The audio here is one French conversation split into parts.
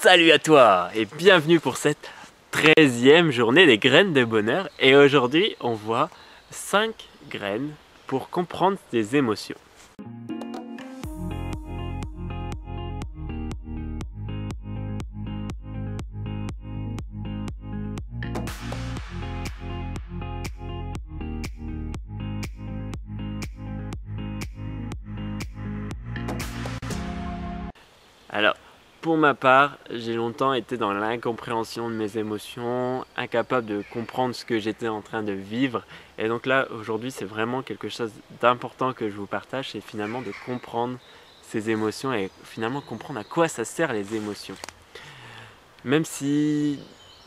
Salut à toi et bienvenue pour cette 13e journée des graines de bonheur. Et aujourd'hui, on voit 5 graines pour comprendre tes émotions. Alors, pour ma part, j'ai longtemps été dans l'incompréhension de mes émotions, incapable de comprendre ce que j'étais en train de vivre. Et donc là, aujourd'hui, c'est vraiment quelque chose d'important que je vous partage, c'est finalement de comprendre ces émotions et finalement comprendre à quoi ça sert les émotions. Même si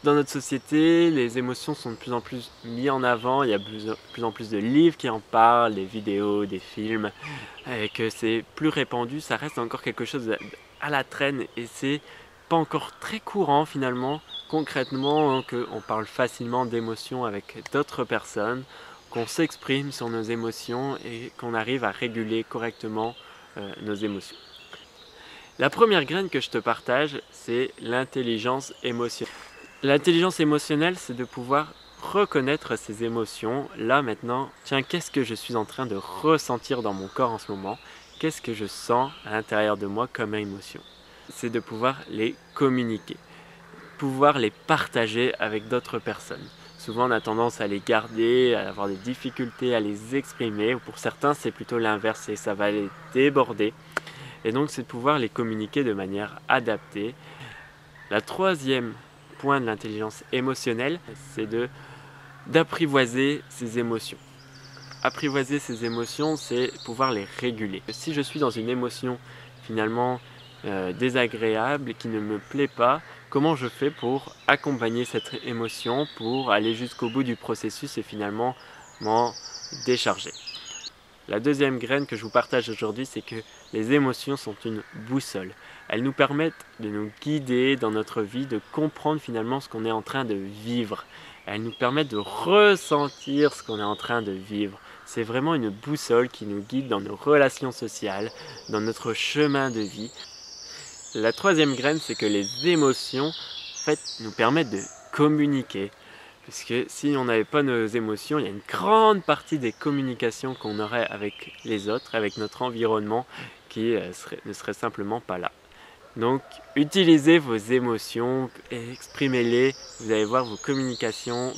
dans notre société, les émotions sont de plus en plus mises en avant, il y a de plus en plus de livres qui en parlent, des vidéos, des films, et que c'est plus répandu, ça reste encore quelque chose à la traîne et c'est pas encore très courant finalement, concrètement, qu'on parle facilement d'émotions avec d'autres personnes, qu'on s'exprime sur nos émotions et qu'on arrive à réguler correctement nos émotions. La première graine que je te partage, c'est l'intelligence émotionnelle. L'intelligence émotionnelle, c'est de pouvoir reconnaître ses émotions. Là maintenant, tiens, qu'est-ce que je suis en train de ressentir dans mon corps en ce moment? Qu'est-ce que je sens à l'intérieur de moi comme émotion? C'est de pouvoir les communiquer, pouvoir les partager avec d'autres personnes. Souvent on a tendance à les garder, à avoir des difficultés à les exprimer, ou pour certains c'est plutôt l'inverse et ça va les déborder. Et donc c'est de pouvoir les communiquer de manière adaptée. La troisième point de l'intelligence émotionnelle, c'est d'apprivoiser ses émotions. Apprivoiser ses émotions, c'est pouvoir les réguler. Si je suis dans une émotion finalement désagréable, qui ne me plaît pas, comment je fais pour accompagner cette émotion, pour aller jusqu'au bout du processus et finalement m'en décharger. La deuxième graine que je vous partage aujourd'hui, c'est que les émotions sont une boussole. Elles nous permettent de nous guider dans notre vie, de comprendre finalement ce qu'on est en train de vivre. Elles nous permettent de ressentir ce qu'on est en train de vivre. C'est vraiment une boussole qui nous guide dans nos relations sociales, dans notre chemin de vie. La troisième graine, c'est que les émotions en fait, nous permettent de communiquer. Puisque si on n'avait pas nos émotions, il y a une grande partie des communications qu'on aurait avec les autres, avec notre environnement, qui ne serait simplement pas là. Donc, utilisez vos émotions, exprimez-les, vous allez voir votre communication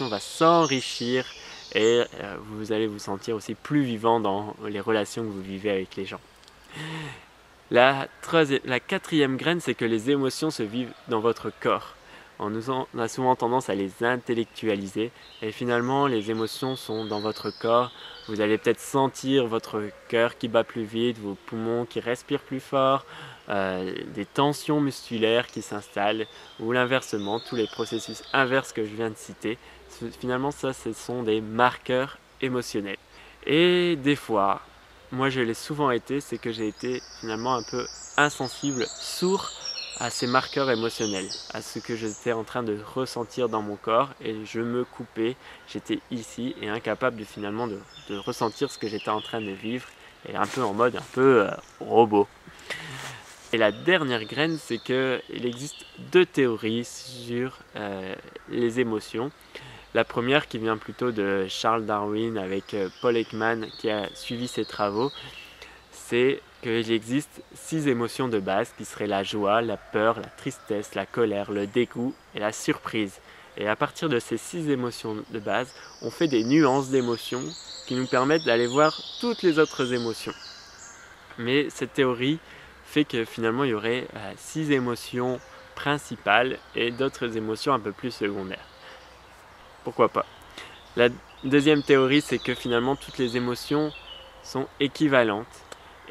va s'enrichir et vous allez vous sentir aussi plus vivant dans les relations que vous vivez avec les gens. La quatrième graine, c'est que les émotions se vivent dans votre corps. On a souvent tendance à les intellectualiser et finalement les émotions sont dans votre corps. Vous allez peut-être sentir votre cœur qui bat plus vite, vos poumons qui respirent plus fort, des tensions musculaires qui s'installent ou l'inversement, tous les processus inverses que je viens de citer. Finalement ça, ce sont des marqueurs émotionnels. Et des fois, moi je l'ai souvent été, c'est que j'ai été finalement un peu insensible, sourd à ces marqueurs émotionnels, à ce que j'étais en train de ressentir dans mon corps et je me coupais, j'étais ici et incapable de ressentir ce que j'étais en train de vivre et un peu en mode robot. Et la dernière graine, c'est qu'il existe deux théories sur les émotions. La première qui vient plutôt de Charles Darwin avec Paul Ekman qui a suivi ses travaux, c'est qu'il existe 6 émotions de base qui seraient la joie, la peur, la tristesse, la colère, le dégoût et la surprise. Et à partir de ces 6 émotions de base, on fait des nuances d'émotions qui nous permettent d'aller voir toutes les autres émotions. Mais cette théorie fait que finalement il y aurait 6 émotions principales et d'autres émotions un peu plus secondaires. Pourquoi pas? La deuxième théorie, c'est que finalement toutes les émotions sont équivalentes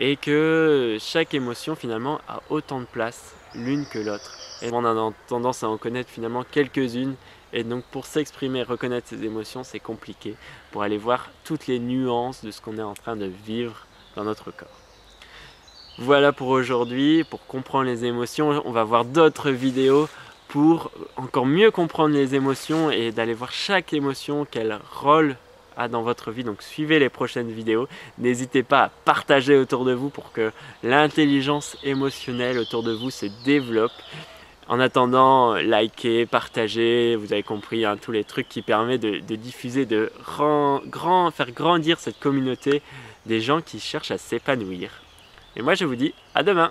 et que chaque émotion finalement a autant de place l'une que l'autre. Et on a tendance à en connaître finalement quelques-unes et donc pour s'exprimer et reconnaître ses émotions, c'est compliqué pour aller voir toutes les nuances de ce qu'on est en train de vivre dans notre corps. Voilà pour aujourd'hui, pour comprendre les émotions, on va voir d'autres vidéos pour encore mieux comprendre les émotions et d'aller voir chaque émotion, quel rôle a dans votre vie. Donc suivez les prochaines vidéos. N'hésitez pas à partager autour de vous pour que l'intelligence émotionnelle autour de vous se développe. En attendant, likez, partagez, vous avez compris, hein, tous les trucs qui permettent de diffuser, de faire grandir cette communauté des gens qui cherchent à s'épanouir. Et moi je vous dis à demain!